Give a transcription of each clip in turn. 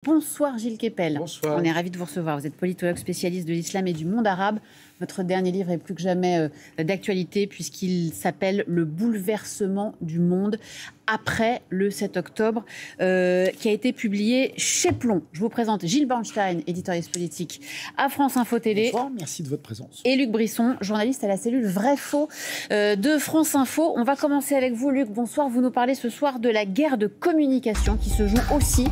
Bonsoir Gilles Kepel. Bonsoir. On est ravis de vous recevoir. Vous êtes politologue spécialiste de l'islam et du monde arabe. Votre dernier livre est plus que jamais d'actualité puisqu'il s'appelle « Le bouleversement du monde après le 7 octobre » qui a été publié chez Plomb. Je vous présente Gilles Bornstein, éditorialiste politique à France Info Télé. Bonsoir, merci de votre présence. Et Luc Brisson, journaliste à la cellule Vrai-Faux de France Info. On va commencer avec vous, Luc. Bonsoir. Vous nous parlez ce soir de la guerre de communication qui se joue aussi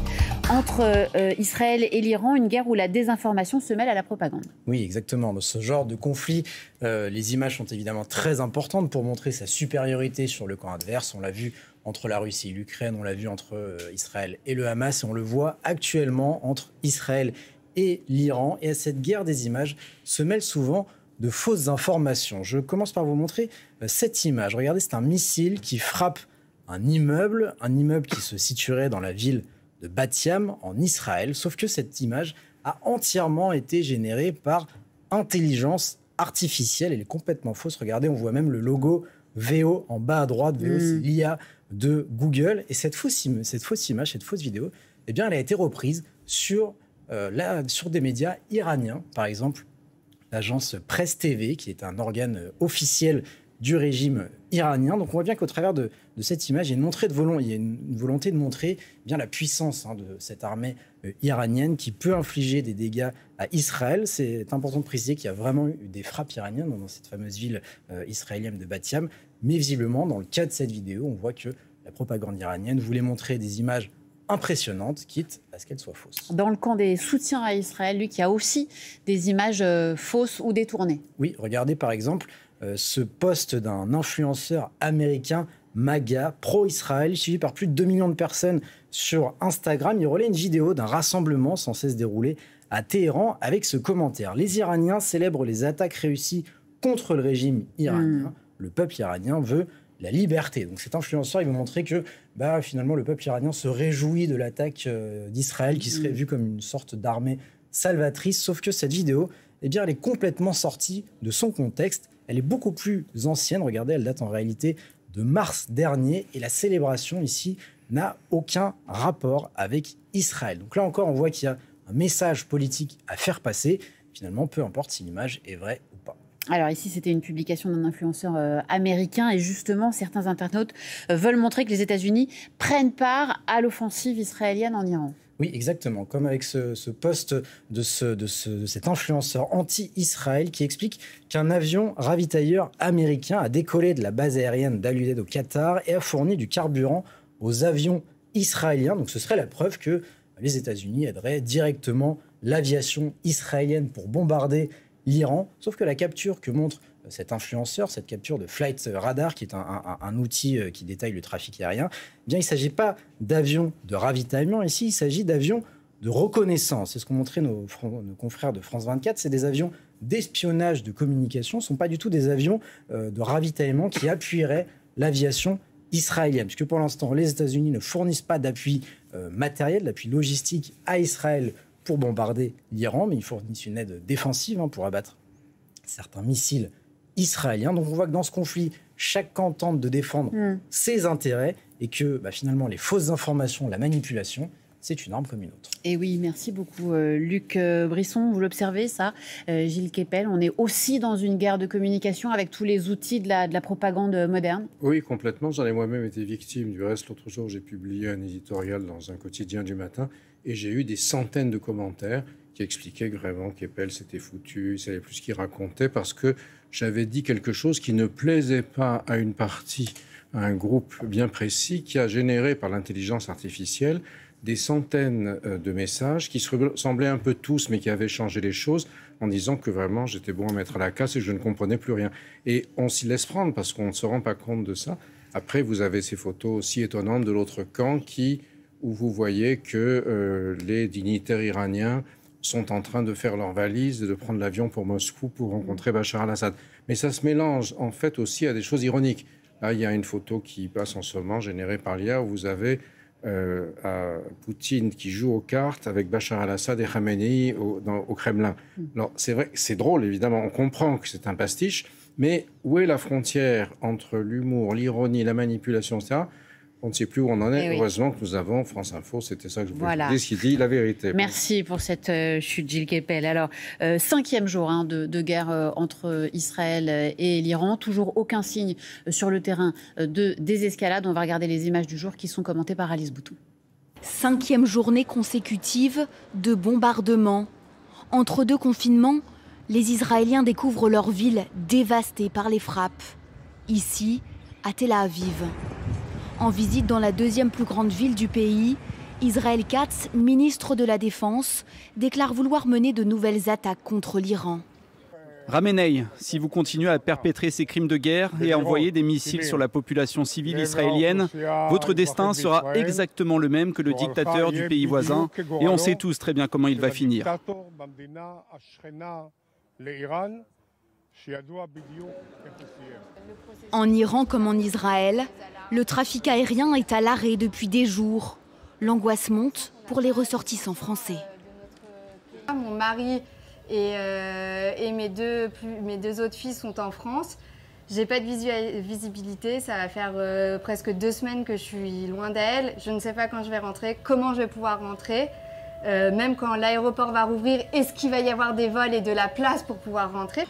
entre Israël et l'Iran, une guerre où la désinformation se mêle à la propagande. Oui, exactement. Dans ce genre de conflit, les images sont évidemment très importantes pour montrer sa supériorité sur le camp adverse. On l'a vu entre la Russie et l'Ukraine, on l'a vu entre Israël et le Hamas, et on le voit actuellement entre Israël et l'Iran. Et à cette guerre des images se mêlent souvent de fausses informations. Je commence par vous montrer cette image. Regardez, c'est un missile qui frappe un immeuble qui se situerait dans la ville de Bat Yam en Israël, sauf que cette image a entièrement été générée par intelligence artificielle. Elle est complètement fausse. Regardez, on voit même le logo VO en bas à droite. VO, c'est l'IA de Google. Et cette fausse image, cette fausse vidéo, eh bien, elle a été reprise sur des médias iraniens. Par exemple, l'agence Presse TV, qui est un organe officiel du régime iranien. Donc on voit bien qu'au travers de cette image, il y a une volonté de montrer bien la puissance de cette armée iranienne qui peut infliger des dégâts à Israël. C'est important de préciser qu'il y a vraiment eu des frappes iraniennes dans cette fameuse ville israélienne de Bat Yam. Mais visiblement, dans le cas de cette vidéo, on voit que la propagande iranienne voulait montrer des images impressionnantes, quitte à ce qu'elles soient fausses. Dans le camp des soutiens à Israël, lui, qui a aussi des images fausses ou détournées. Oui, regardez par exemple ce post d'un influenceur américain MAGA, pro-Israël, suivi par plus de 2 millions de personnes sur Instagram. Il relaie une vidéo d'un rassemblement censé se dérouler à Téhéran avec ce commentaire. Les Iraniens célèbrent les attaques réussies contre le régime iranien. Le peuple iranien veut la liberté. Donc cet influenceur, il veut montrer que finalement le peuple iranien se réjouit de l'attaque d'Israël qui serait vue comme une sorte d'armée salvatrice. Sauf que cette vidéo, eh bien, elle est complètement sortie de son contexte. Elle est beaucoup plus ancienne. Regardez, elle date en réalité de mars dernier. Et la célébration ici n'a aucun rapport avec Israël. Donc là encore, on voit qu'il y a un message politique à faire passer. Finalement, peu importe si l'image est vraie ou pas. Alors ici, c'était une publication d'un influenceur américain. Et justement, certains internautes veulent montrer que les États-Unis prennent part à l'offensive israélienne en Iran. Oui, exactement. Comme avec ce post de cet influenceur anti-Israël qui explique qu'un avion ravitailleur américain a décollé de la base aérienne d'Al Udeid au Qatar et a fourni du carburant aux avions israéliens. Donc ce serait la preuve que les États-Unis aideraient directement l'aviation israélienne pour bombarder l'Iran. Sauf que la capture que montre cet influenceur, cette capture de Flight Radar, qui est un outil qui détaille le trafic aérien, eh bien, il ne s'agit pas d'avions de ravitaillement. Ici, il s'agit d'avions de reconnaissance. C'est ce qu'ont montré nos confrères de France 24. C'est des avions d'espionnage, de communication. Ce ne sont pas du tout des avions de ravitaillement qui appuieraient l'aviation israélienne. Puisque pour l'instant, les États-Unis ne fournissent pas d'appui matériel, d'appui logistique à Israël pour bombarder l'Iran, mais ils fournissent une aide défensive pour abattre certains missiles israéliens. Donc on voit que dans ce conflit, chaque camp tente de défendre ses intérêts et que finalement les fausses informations, la manipulation, c'est une arme comme une autre. Et oui, merci beaucoup Luc Brisson. Vous l'observez ça, Gilles Kepel, on est aussi dans une guerre de communication avec tous les outils de la propagande moderne. Oui, complètement. J'en ai moi-même été victime. Du reste, l'autre jour, j'ai publié un éditorial dans un quotidien du matin et j'ai eu des centaines de commentaires qui expliquaient que vraiment Kepel s'était foutu, il ne savait plus ce qu'il racontait parce que j'avais dit quelque chose qui ne plaisait pas à une partie, à un groupe bien précis qui a généré par l'intelligence artificielle des centaines de messages qui se ressemblaient un peu tous mais qui avaient changé les choses en disant que vraiment j'étais bon à mettre à la casse et que je ne comprenais plus rien. Et on s'y laisse prendre parce qu'on ne se rend pas compte de ça. Après, vous avez ces photos aussi étonnantes de l'autre camp où vous voyez que les dignitaires iraniens sont en train de faire leurs valises et de prendre l'avion pour Moscou pour rencontrer Bachar al-Assad. Mais ça se mélange en fait aussi à des choses ironiques. Là, il y a une photo qui passe en ce moment, générée par l'IA, où vous avez Poutine qui joue aux cartes avec Bachar al-Assad et Khamenei au Kremlin. Alors, c'est vrai, c'est drôle, évidemment, on comprend que c'est un pastiche, mais où est la frontière entre l'humour, l'ironie, la manipulation, etc. On ne sait plus où on en est. Eh oui. Heureusement que nous avons France Info. C'était ça que je voulais Voilà. vous dire, ce qui dit la vérité. Merci pour cette chute, Gilles Kepel. Alors, 5e jour de guerre entre Israël et l'Iran. Toujours aucun signe sur le terrain de désescalade. On va regarder les images du jour qui sont commentées par Alice Boutou. 5e journée consécutive de bombardements. Entre deux confinements, les Israéliens découvrent leur ville dévastée par les frappes. Ici, à Tel Aviv. En visite dans la 2e plus grande ville du pays, Israël Katz, ministre de la Défense, déclare vouloir mener de nouvelles attaques contre l'Iran. Ramenei, si vous continuez à perpétrer ces crimes de guerre et à envoyer des missiles sur la population civile israélienne, votre destin sera exactement le même que le dictateur du pays voisin. Et on sait tous très bien comment il va finir. En Iran comme en Israël, le trafic aérien est à l'arrêt depuis des jours. L'angoisse monte pour les ressortissants français. Mon mari et mes deux autres filles sont en France. J'ai pas de visibilité, ça va faire presque 2 semaines que je suis loin d'elles. Je ne sais pas quand je vais rentrer, comment je vais pouvoir rentrer. Même quand l'aéroport va rouvrir, est-ce qu'il va y avoir des vols et de la place pour pouvoir rentrer ?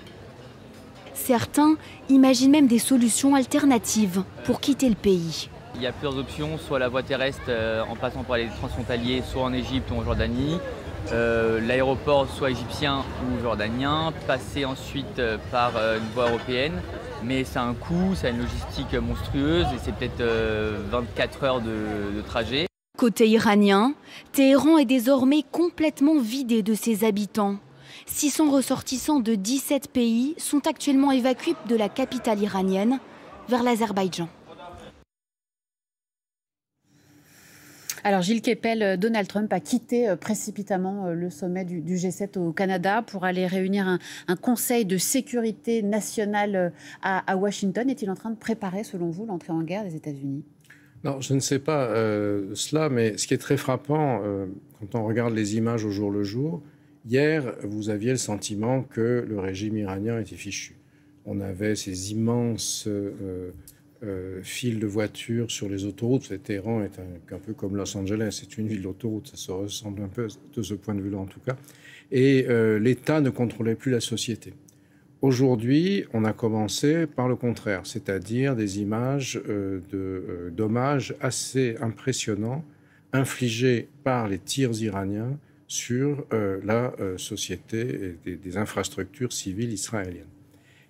Certains imaginent même des solutions alternatives pour quitter le pays. Il y a plusieurs options, soit la voie terrestre en passant par les transfrontaliers, soit en Égypte ou en Jordanie. L'aéroport soit égyptien ou jordanien, passer ensuite par une voie européenne. Mais ça a un coût, ça a une logistique monstrueuse et c'est peut-être 24 heures de trajet. Côté iranien, Téhéran est désormais complètement vidé de ses habitants. 600 ressortissants de 17 pays sont actuellement évacués de la capitale iranienne vers l'Azerbaïdjan. Alors Gilles Kepel, Donald Trump a quitté précipitamment le sommet du G7 au Canada pour aller réunir un conseil de sécurité nationale à Washington. Est-il en train de préparer, selon vous, l'entrée en guerre des États-Unis ? Non, je ne sais pas cela, mais ce qui est très frappant, quand on regarde les images au jour le jour, hier, vous aviez le sentiment que le régime iranien était fichu. On avait ces immenses files de voitures sur les autoroutes. Téhéran est un peu comme Los Angeles, c'est une ville d'autoroute, ça se ressemble un peu de ce point de vue-là en tout cas. Et l'État ne contrôlait plus la société. Aujourd'hui, on a commencé par le contraire, c'est-à-dire des images de dommages assez impressionnants infligés par les tirs iraniens sur la société et des infrastructures civiles israéliennes.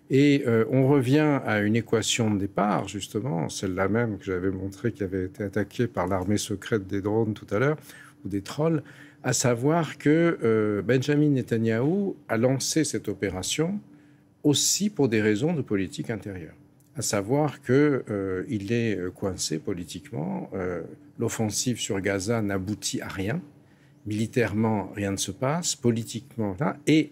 Et on revient à une équation de départ, justement, celle-là même que j'avais montrée, qui avait été attaquée par l'armée secrète des drones tout à l'heure, ou des trolls, à savoir que Benjamin Netanyahou a lancé cette opération aussi pour des raisons de politique intérieure. À savoir qu'il est coincé politiquement. L'offensive sur Gaza n'aboutit à rien. Militairement, rien ne se passe. Politiquement, et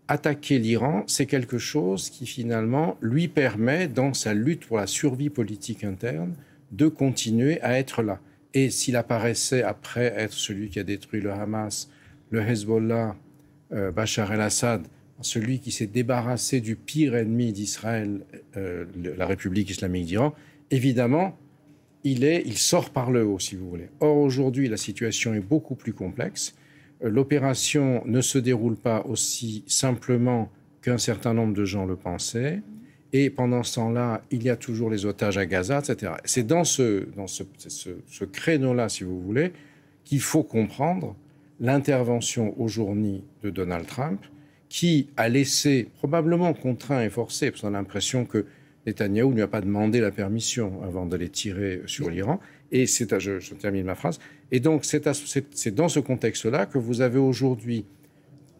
attaquer l'Iran, c'est quelque chose qui finalement lui permet, dans sa lutte pour la survie politique interne, de continuer à être là. Et s'il apparaissait après être celui qui a détruit le Hamas, le Hezbollah, Bachar el-Assad, celui qui s'est débarrassé du pire ennemi d'Israël, la République islamique d'Iran, évidemment, il sort par le haut, si vous voulez. Or, aujourd'hui, la situation est beaucoup plus complexe. L'opération ne se déroule pas aussi simplement qu'un certain nombre de gens le pensaient. Et pendant ce temps-là, il y a toujours les otages à Gaza, etc. C'est dans ce créneau-là, si vous voulez, qu'il faut comprendre l'intervention aujourd'hui de Donald Trump, qui a laissé, probablement contraint et forcé, parce qu'on a l'impression que Netanyahou ne lui a pas demandé la permission avant d'aller tirer sur l'Iran. Et je termine ma phrase. Et donc, c'est dans ce contexte-là que vous avez aujourd'hui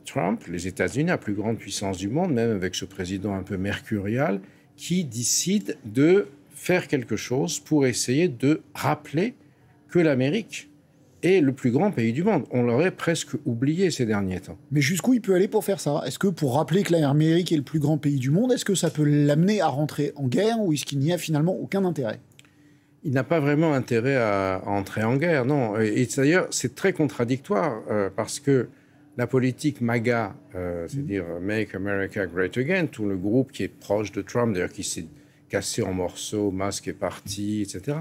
Trump, les États-Unis, la plus grande puissance du monde, même avec ce président un peu mercurial, qui décide de faire quelque chose pour essayer de rappeler que l'Amérique est le plus grand pays du monde. On l'aurait presque oublié ces derniers temps. Mais jusqu'où il peut aller pour faire ça ? Est-ce que pour rappeler que l'Amérique est le plus grand pays du monde, est-ce que ça peut l'amener à rentrer en guerre ou est-ce qu'il n'y a finalement aucun intérêt ? Il n'a pas vraiment intérêt à entrer en guerre, non. Et d'ailleurs, c'est très contradictoire parce que la politique MAGA, c'est-à-dire Make America Great Again, tout le groupe qui est proche de Trump, d'ailleurs qui s'est cassé en morceaux, masque est parti, etc.,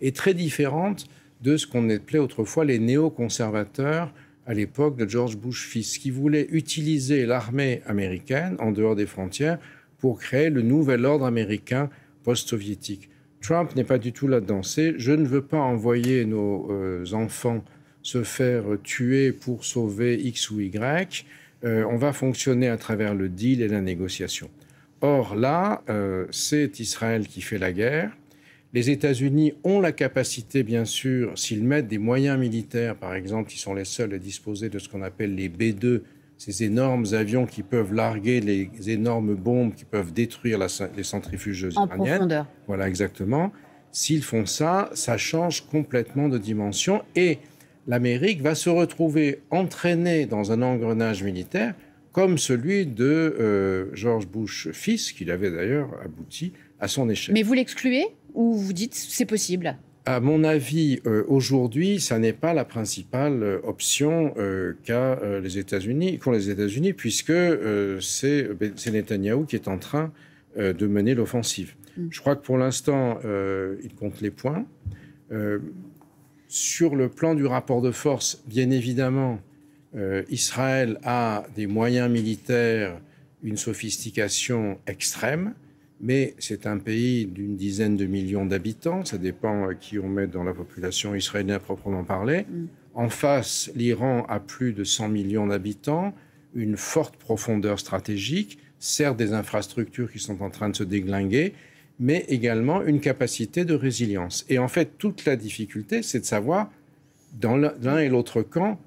est très différente de ce qu'on appelait autrefois les néoconservateurs à l'époque de George Bush fils, qui voulaient utiliser l'armée américaine en dehors des frontières pour créer le nouvel ordre américain post-soviétique. Trump n'est pas du tout là-dedans. C'est « je ne veux pas envoyer nos enfants se faire tuer pour sauver X ou Y. On va fonctionner à travers le deal et la négociation. » Or là, c'est Israël qui fait la guerre. Les États-Unis ont la capacité, bien sûr, s'ils mettent des moyens militaires, par exemple, qui sont les seuls à disposer de ce qu'on appelle les B-2, ces énormes avions qui peuvent larguer les énormes bombes qui peuvent détruire les centrifuges iraniennes. En profondeur. Voilà, exactement. S'ils font ça, ça change complètement de dimension et l'Amérique va se retrouver entraînée dans un engrenage militaire comme celui de George Bush fils, qu'il avait d'ailleurs abouti à son échec. Mais vous l'excluez ou vous dites c'est possible ? À mon avis, aujourd'hui, ça n'est pas la principale option qu'ont les États-Unis, puisque c'est Netanyahou qui est en train de mener l'offensive. Je crois que pour l'instant, il compte les points. Sur le plan du rapport de force, bien évidemment, Israël a des moyens militaires, une sophistication extrême. Mais c'est un pays d'une dizaine de millions d'habitants, ça dépend qui on met dans la population israélienne proprement parler. En face, l'Iran a plus de 100 millions d'habitants, une forte profondeur stratégique, certes des infrastructures qui sont en train de se déglinguer, mais également une capacité de résilience. Et en fait, toute la difficulté, c'est de savoir, dans l'un et l'autre camp,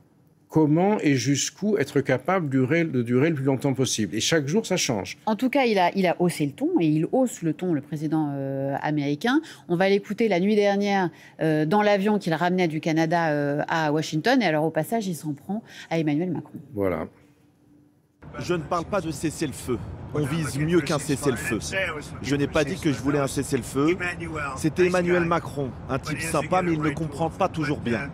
comment et jusqu'où être capable de durer le plus longtemps possible. Et chaque jour, ça change. En tout cas, il a haussé le ton, et il hausse le ton, le président américain. On va l'écouter la nuit dernière dans l'avion qu'il ramenait du Canada à Washington. Et alors, au passage, il s'en prend à Emmanuel Macron. Voilà. Je ne parle pas de cessez-le-feu. On vise mieux qu'un cessez-le-feu. Je n'ai pas dit que je voulais un cessez-le-feu. C'était Emmanuel Macron, un type sympa, mais il ne comprend pas toujours bien.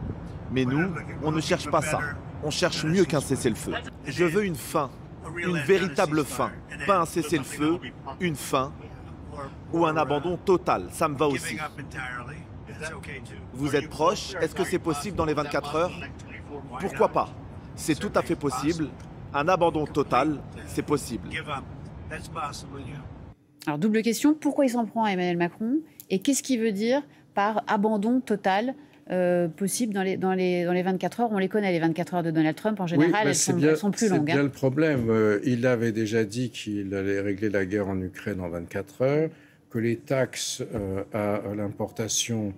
Mais nous, on ne cherche pas ça. On cherche mieux qu'un cessez-le-feu. Je veux une fin, une véritable fin. Pas un cessez-le-feu, une fin ou un abandon total. Ça me va aussi. Vous êtes proche? Est-ce que c'est possible dans les 24 heures? Pourquoi pas? C'est tout à fait possible. Un abandon total, c'est possible. Alors, double question. Pourquoi il s'en prend à Emmanuel Macron? Et qu'est-ce qu'il veut dire par abandon total possible dans les 24 heures? On les connaît, les 24 heures de Donald Trump. En général, elles sont plus longues. C'est bien le problème. Il avait déjà dit qu'il allait régler la guerre en Ukraine en 24 heures, que les taxes à l'importation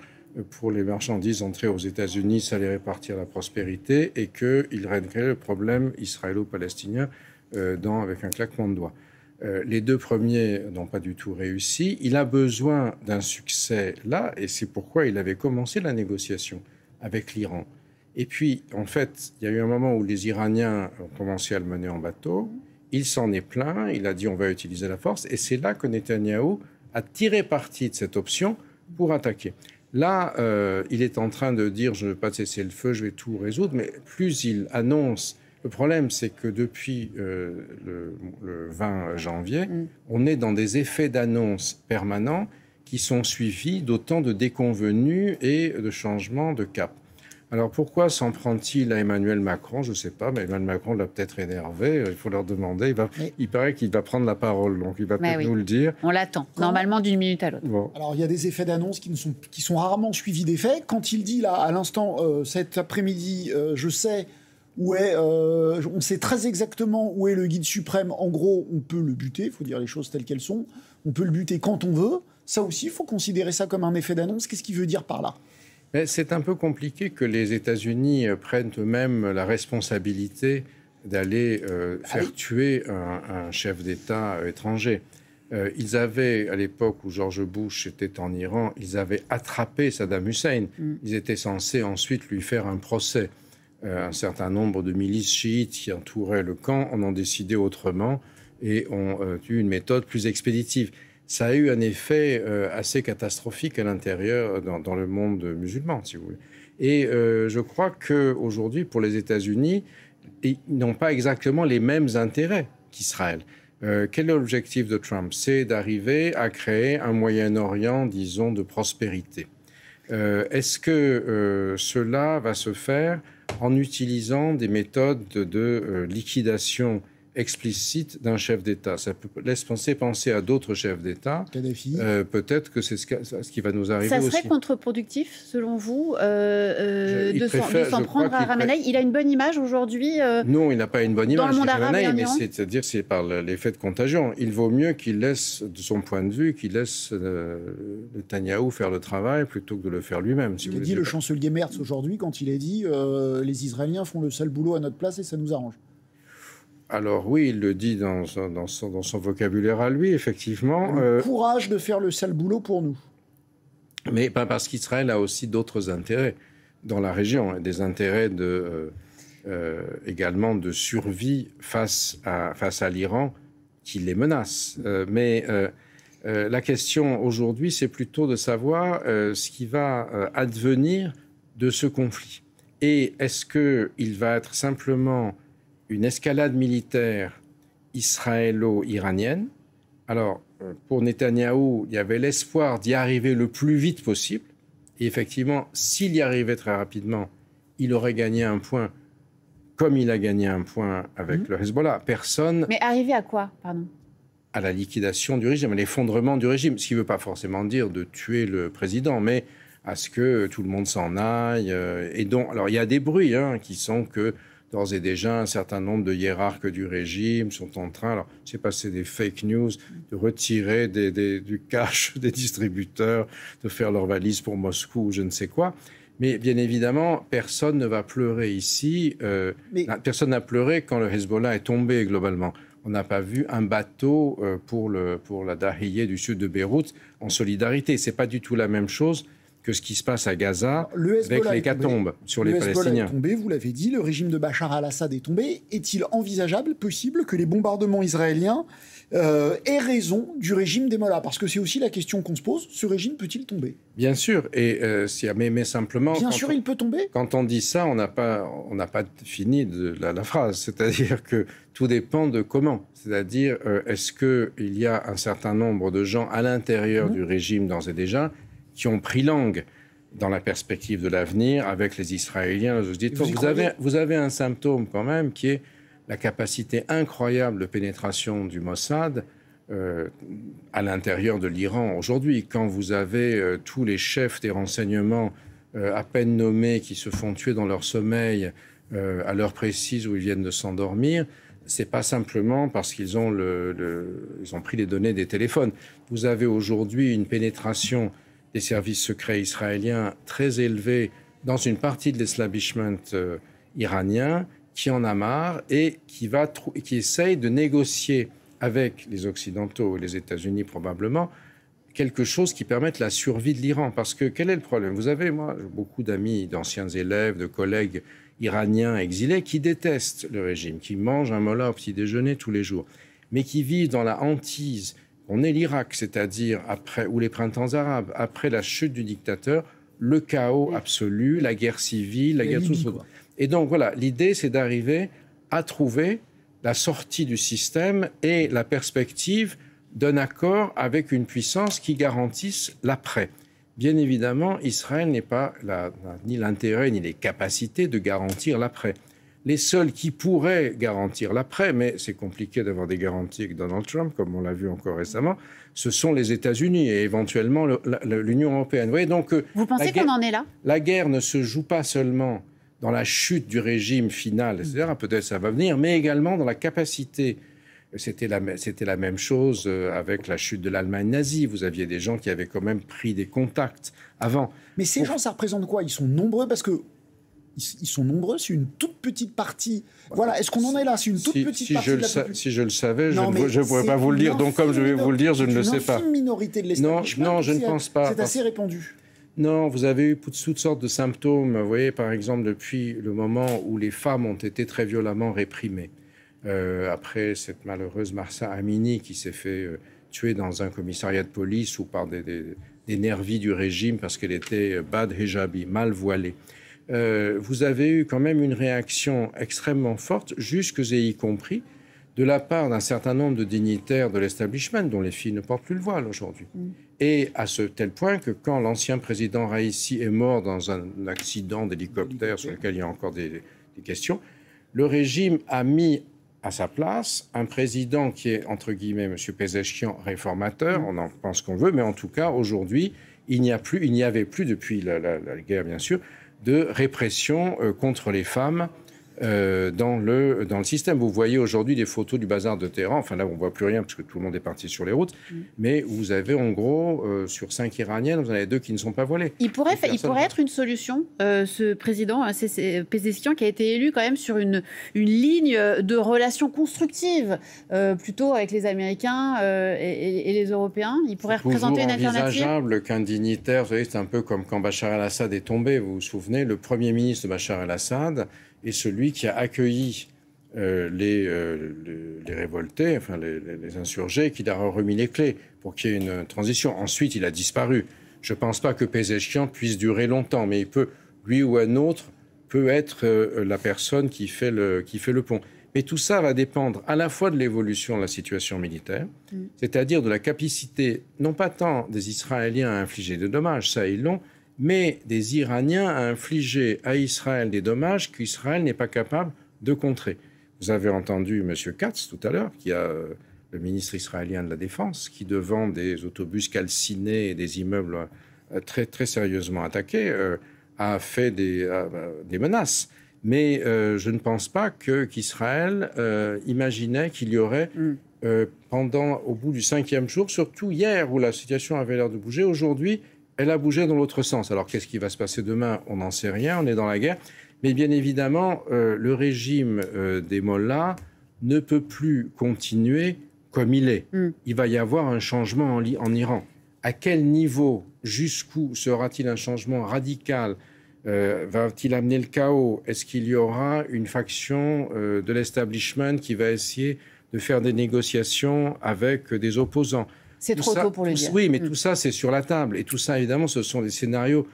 pour les marchandises entrées aux États-Unis, ça allait répartir la prospérité et qu'il réglerait le problème israélo-palestinien avec un claquement de doigts. Les deux premiers n'ont pas du tout réussi. Il a besoin d'un succès là, et c'est pourquoi il avait commencé la négociation avec l'Iran. Et puis, en fait, il y a eu un moment où les Iraniens ont commencé à le mener en bateau. Il s'en est plaint, il a dit on va utiliser la force, et c'est là que Netanyahou a tiré parti de cette option pour attaquer. Là, il est en train de dire je ne veux pas cesser le feu, je vais tout résoudre, mais plus il annonce. Le problème, c'est que depuis le 20 janvier, on est dans des effets d'annonce permanents qui sont suivis d'autant de déconvenues et de changements de cap. Alors pourquoi s'en prend-il à Emmanuel Macron? Je ne sais pas, mais Emmanuel Macron l'a peut-être énervé. Il faut leur demander. Il paraît qu'il va prendre la parole, donc il va peut-être nous le dire. On l'attend, normalement d'une minute à l'autre. Bon. Alors il y a des effets d'annonce qui sont rarement suivis d'effets. Quand il dit là, à l'instant, cet après-midi, je sais... on sait très exactement où est le guide suprême. En gros, on peut le buter, il faut dire les choses telles qu'elles sont. On peut le buter quand on veut. Ça aussi, il faut considérer ça comme un effet d'annonce. Qu'est-ce qu'il veut dire par là? C'est un peu compliqué que les États-Unis prennent eux-mêmes la responsabilité d'aller faire tuer un chef d'État étranger. Ils avaient, à l'époque où George Bush était en Iran, ils avaient attrapé Saddam Hussein. Ils étaient censés ensuite lui faire un procès. Un certain nombre de milices chiites qui entouraient le camp en ont décidé autrement et ont eu une méthode plus expéditive. Ça a eu un effet assez catastrophique à l'intérieur, dans le monde musulman, si vous voulez. Et je crois qu'aujourd'hui, pour les États-Unis, ils n'ont pas exactement les mêmes intérêts qu'Israël. Quel est l'objectif de Trump? C'est d'arriver à créer un Moyen-Orient, disons, de prospérité. Est-ce que cela va se faire en utilisant des méthodes de liquidation explicite d'un chef d'État? Ça laisse penser à d'autres chefs d'État. Peut-être que c'est ce qui va nous arriver aussi. Ça serait contre-productif, selon vous, de s'en prendre à Khamenei? Il a une bonne image aujourd'hui Non, il n'a pas une bonne image, Khamenei, mais c'est-à-dire c'est par l'effet de contagion. Il vaut mieux qu'il laisse, de son point de vue, qu'il laisse Netanyahou faire le travail plutôt que de le faire lui-même. Il a dit, le chancelier Merz, aujourd'hui, quand il a dit les Israéliens font le sale boulot à notre place et ça nous arrange. Alors oui, il le dit dans son vocabulaire à lui, effectivement. Courage de faire le sale boulot pour nous. Mais parce qu'Israël a aussi d'autres intérêts dans la région, des intérêts également de survie face à l'Iran qui les menace. Mais la question aujourd'hui, c'est plutôt de savoir ce qui va advenir de ce conflit. Et est-ce qu'il va être simplement une escalade militaire israélo-iranienne? Alors, pour Netanyahou, il y avait l'espoir d'y arriver le plus vite possible. Et effectivement, s'il y arrivait très rapidement, il aurait gagné un point, comme il a gagné un point avec le Hezbollah. Personne... Mais arriver à quoi, pardon? À la liquidation du régime, à l'effondrement du régime. Ce qui ne veut pas forcément dire de tuer le président, mais à ce que tout le monde s'en aille. Et donc, alors, il y a des bruits qui sont que d'ores et déjà, un certain nombre de hiérarques du régime sont en train, alors je ne sais pas si c'est des fake news, de retirer du cash des distributeurs, de faire leurs valises pour Moscou ou je ne sais quoi. Mais bien évidemment, personne ne va pleurer ici. Personne n'a pleuré quand le Hezbollah est tombé globalement. On n'a pas vu un bateau pour la Dahiyeh du sud de Beyrouth en solidarité. Ce n'est pas du tout la même chose que ce qui se passe à Gaza avec l'hécatombe sur les Palestiniens. Est tombé, vous l'avez dit, le régime de Bachar al-Assad est tombé. Est-il envisageable, possible, que les bombardements israéliens aient raison du régime des Mollahs? Parce que c'est aussi la question qu'on se pose, ce régime peut-il tomber? Bien sûr, et mais simplement... Bien sûr, il peut tomber. Quand on dit ça, on n'a pas fini de la phrase. C'est-à-dire que tout dépend de comment. C'est-à-dire, est-ce qu'il y a un certain nombre de gens à l'intérieur du régime, d'ores et déjà, qui ont pris langue dans la perspective de l'avenir avec les Israéliens. Vous avez un symptôme quand même qui est la capacité incroyable de pénétration du Mossad à l'intérieur de l'Iran aujourd'hui. Quand vous avez tous les chefs des renseignements à peine nommés qui se font tuer dans leur sommeil à l'heure précise où ils viennent de s'endormir, c'est pas simplement parce qu'ils ont ils ont pris les données des téléphones. Vous avez aujourd'hui une pénétration des services secrets israéliens très élevés dans une partie de l'establishment iranien qui en a marre et qui essaye de négocier avec les Occidentaux et les États-Unis probablement quelque chose qui permette la survie de l'Iran. Parce que quel est le problème? Vous avez, moi, beaucoup d'amis, d'anciens élèves, de collègues iraniens exilés qui détestent le régime, qui mangent un mollah au petit déjeuner tous les jours, mais qui vivent dans la hantise. On est l'Irak, c'est-à-dire ou les printemps arabes, après la chute du dictateur, le chaos absolu, la guerre civile, la guerre tout ça. Et donc voilà, l'idée c'est d'arriver à trouver la sortie du système et la perspective d'un accord avec une puissance qui garantisse l'après. Bien évidemment, Israël n'a ni l'intérêt ni les capacités de garantir l'après. Les seuls qui pourraient garantir l'après, mais c'est compliqué d'avoir des garanties avec Donald Trump, comme on l'a vu encore récemment, ce sont les États-Unis et éventuellement l'Union européenne. Vous voyez, donc, vous pensez qu'on en est là? La guerre ne se joue pas seulement dans la chute du régime final, etc., peut-être ça va venir, mais également dans la capacité. C'était la même chose avec la chute de l'Allemagne nazie. Vous aviez des gens qui avaient quand même pris des contacts avant. Mais ces gens, ça représente quoi? Ils sont nombreux parce que ils sont nombreux, c'est une toute petite partie. Voilà, est-ce qu'on en est là? C'est une toute petite partie de la population. Si je le savais, je ne pourrais pas vous le dire. Donc, comme je vais vous le dire, je ne le sais pas. C'est une minorité de l'establishment. Non, je ne pense pas. C'est assez répandu. Non, vous avez eu toutes sortes de symptômes. Vous voyez, par exemple, depuis le moment où les femmes ont été très violemment réprimées. Après cette malheureuse Mahsa Amini qui s'est fait tuer dans un commissariat de police ou par des nervis du régime parce qu'elle était bad hijabi, mal voilée. Vous avez eu quand même une réaction extrêmement forte, jusque et y compris de la part d'un certain nombre de dignitaires de l'establishment, dont les filles ne portent plus le voile aujourd'hui. Et à ce tel point que quand l'ancien président Raïssi est mort dans un accident d'hélicoptère sur lequel il y a encore des questions, le régime a mis à sa place un président qui est, entre guillemets, M. Pezeshkian, réformateur, on en pense qu'on veut, mais en tout cas, aujourd'hui, il n'y avait plus, depuis la guerre, bien sûr, de répression contre les femmes dans le système. Vous voyez aujourd'hui des photos du bazar de Téhéran. Enfin, là, on ne voit plus rien parce que tout le monde est parti sur les routes. Mais vous avez, en gros, sur 5 Iraniennes, vous en avez 2 qui ne sont pas voilées. Il pourrait être une solution, ce président Pezeshkian, qui a été élu quand même sur une ligne de relations constructives, plutôt avec les Américains et les Européens. Il pourrait représenter une alternative. C'est envisageable qu'un dignitaire, vous savez, c'est un peu comme quand Bachar el-Assad est tombé, vous vous souvenez, le premier ministre de Bachar el-Assad est celui qui a accueilli les révoltés, enfin les insurgés, qui leur a remis les clés pour qu'il y ait une transition. Ensuite, il a disparu. Je ne pense pas que Pezeshkian puisse durer longtemps, mais il peut, lui ou un autre, peut être la personne qui fait le pont. Mais tout ça va dépendre à la fois de l'évolution de la situation militaire, c'est-à-dire de la capacité, non pas tant des Israéliens à infliger des dommages, ça ils l'ont, mais des Iraniens à infliger à Israël des dommages qu'Israël n'est pas capable de contrer. Vous avez entendu M. Katz tout à l'heure, qui a le ministre israélien de la Défense, qui devant des autobus calcinés et des immeubles très, très sérieusement attaqués, a fait des menaces. Mais je ne pense pas qu'Israël imaginait qu'il y aurait, au bout du 5e jour, surtout hier où la situation avait l'air de bouger, aujourd'hui, elle a bougé dans l'autre sens. Alors, qu'est-ce qui va se passer demain? On n'en sait rien, on est dans la guerre. Mais bien évidemment, le régime des mollahs ne peut plus continuer comme il est. Il va y avoir un changement en Iran. À quel niveau, jusqu'où sera-t-il un changement radical? Va-t-il amener le chaos? Est-ce qu'il y aura une faction de l'establishment qui va essayer de faire des négociations avec des opposants? C'est trop tôt pour le dire. Oui, mais tout ça, c'est sur la table. Et tout ça, évidemment, ce sont des scénarios.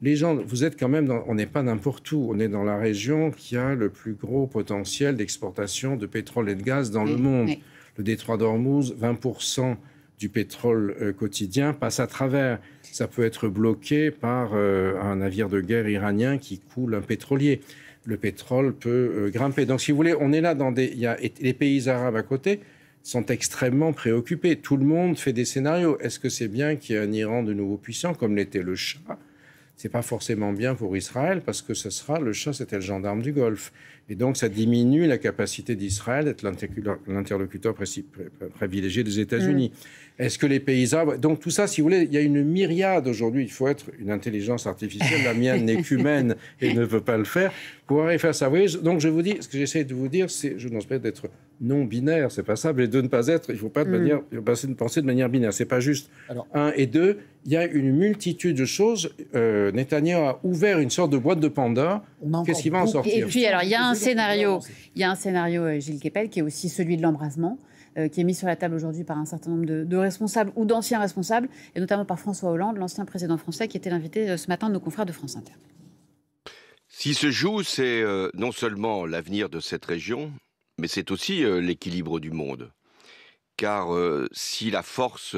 Les gens, vous êtes quand même on n'est pas n'importe où. On est dans la région qui a le plus gros potentiel d'exportation de pétrole et de gaz dans le monde. Le détroit d'Ormuz, 20% du pétrole quotidien passe à travers. Ça peut être bloqué par un navire de guerre iranien qui coule un pétrolier. Le pétrole peut grimper. Donc, si vous voulez, on est là il y a les pays arabes à côté sont extrêmement préoccupés. Tout le monde fait des scénarios. Est-ce que c'est bien qu'il y ait un Iran de nouveau puissant, comme l'était le Shah? C'est pas forcément bien pour Israël, parce que le Shah, c'était le gendarme du Golfe. Et donc, ça diminue la capacité d'Israël d'être l'interlocuteur privilégié des États-Unis. Est-ce que les pays arabes... Donc, tout ça, si vous voulez, il y a une myriade aujourd'hui. Il faut être une intelligence artificielle. La mienne n'est qu'humaine et ne peut pas le faire. Pour arriver à faire ça. Vous voyez, donc, je vous dis, ce que j'essaie de vous dire, c'est, je n'ose pas d'être non-binaire, c'est pas ça, mais de ne pas être, il ne faut pas penser de manière binaire. C'est pas juste. Alors, 1 et 2, il y a une multitude de choses. Netanyahou a ouvert une sorte de boîte de Pandore. Qu'est-ce qui va en sortir? Et puis, alors, il y a un scénario, Gilles Kepel, qui est aussi celui de l'embrasement, qui est mis sur la table aujourd'hui par un certain nombre de responsables ou d'anciens responsables, et notamment par François Hollande, l'ancien président français, qui était l'invité ce matin de nos confrères de France Inter. Si se joue, c'est non seulement l'avenir de cette région, mais c'est aussi l'équilibre du monde. Car si la force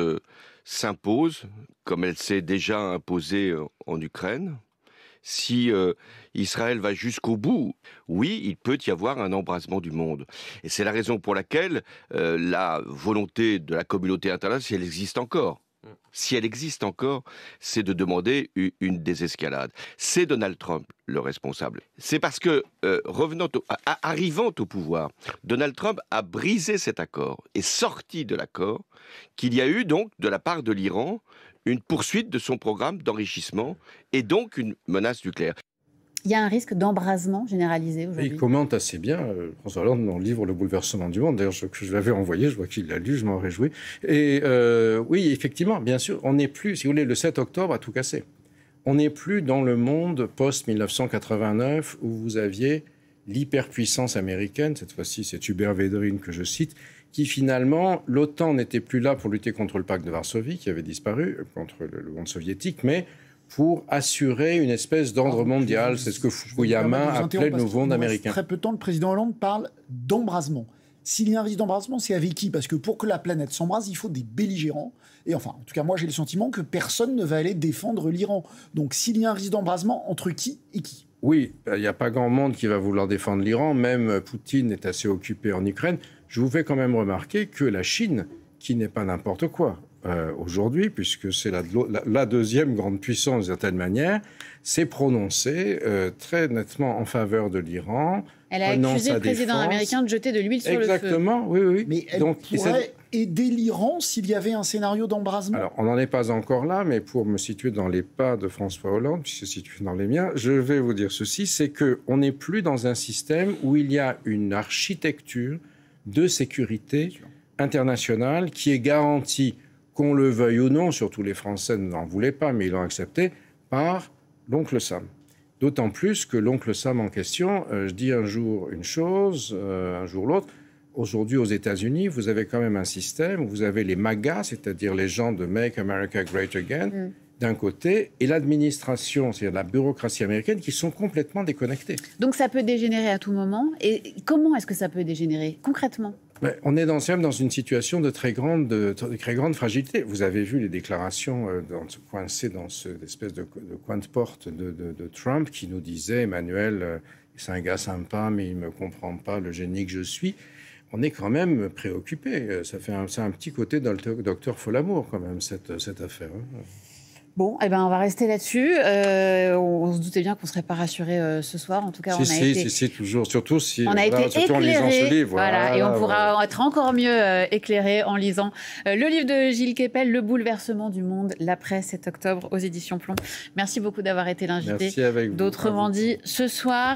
s'impose, comme elle s'est déjà imposée en Ukraine, si Israël va jusqu'au bout, oui, il peut y avoir un embrasement du monde. Et c'est la raison pour laquelle la volonté de la communauté internationale, si elle existe encore, c'est de demander une désescalade. C'est Donald Trump le responsable. C'est parce que, arrivant au pouvoir, Donald Trump a brisé cet accord et sorti de l'accord qu'il y a eu donc, de la part de l'Iran, une poursuite de son programme d'enrichissement et donc une menace nucléaire. Il y a un risque d'embrasement généralisé aujourd'hui. Il commente assez bien, François Hollande, dans le livre Le bouleversement du monde. D'ailleurs, je l'avais envoyé, je vois qu'il l'a lu, je m'en réjouis. Et oui, effectivement, bien sûr, on n'est plus, si vous voulez, le 7 octobre a tout cassé. On n'est plus dans le monde post-1989 où vous aviez l'hyperpuissance américaine, cette fois-ci c'est Hubert Védrine que je cite, qui finalement, l'OTAN n'était plus là pour lutter contre le pacte de Varsovie, qui avait disparu, contre le monde soviétique, mais pour assurer une espèce d'ordre mondial. C'est ce que Fukuyama appelait le nouveau monde américain. Très peu de temps, le président Hollande parle d'embrasement. S'il y a un risque d'embrasement, c'est avec qui? Parce que pour que la planète s'embrase, il faut des belligérants. Et enfin, en tout cas, moi, j'ai le sentiment que personne ne va aller défendre l'Iran. Donc, s'il y a un risque d'embrasement, entre qui et qui? Oui, il n'y a pas grand monde qui va vouloir défendre l'Iran. Même Poutine est assez occupé en Ukraine. Je vous fais quand même remarquer que la Chine, qui n'est pas n'importe quoi aujourd'hui, puisque c'est la deuxième grande puissance d'une certaine manière, s'est prononcée très nettement en faveur de l'Iran. Elle a accusé le président américain de jeter de l'huile sur le feu. Exactement, oui. Mais elle pourrait aider l'Iran s'il y avait un scénario d'embrasement? Alors, on n'en est pas encore là, mais pour me situer dans les pas de François Hollande, puisque je suis situé dans les miens, je vais vous dire ceci, c'est qu'on n'est plus dans un système où il y a une architecture de sécurité internationale qui est garantie, qu'on le veuille ou non, surtout les Français n'en voulaient pas, mais ils l'ont accepté, par l'oncle Sam. D'autant plus que l'oncle Sam en question, je dis un jour une chose, un jour l'autre. Aujourd'hui, aux États-Unis, vous avez quand même un système où vous avez les MAGA, c'est-à-dire les gens de Make America Great Again, d'un côté, et l'administration, c'est-à-dire la bureaucratie américaine, qui sont complètement déconnectés. Donc ça peut dégénérer à tout moment. Et comment est-ce que ça peut dégénérer concrètement? On est dans une situation de très grande fragilité. Vous avez vu les déclarations coincées dans cette espèce de coin de porte de Trump qui nous disait « Emmanuel, c'est un gars sympa, mais il ne me comprend pas le génie que je suis ». On est quand même préoccupé. C'est un petit côté docteur Folamour quand même, cette affaire. Bon, on va rester là-dessus. On se doutait bien qu'on ne serait pas rassuré ce soir. En tout cas, toujours. Surtout on a été surtout en lisant ce livre. Voilà, et on pourra être encore mieux éclairé en lisant le livre de Gilles Kepel, Le bouleversement du monde, l'après 7 octobre aux éditions Plomb. Merci beaucoup d'avoir été l'invité d'Autrement dit ce soir.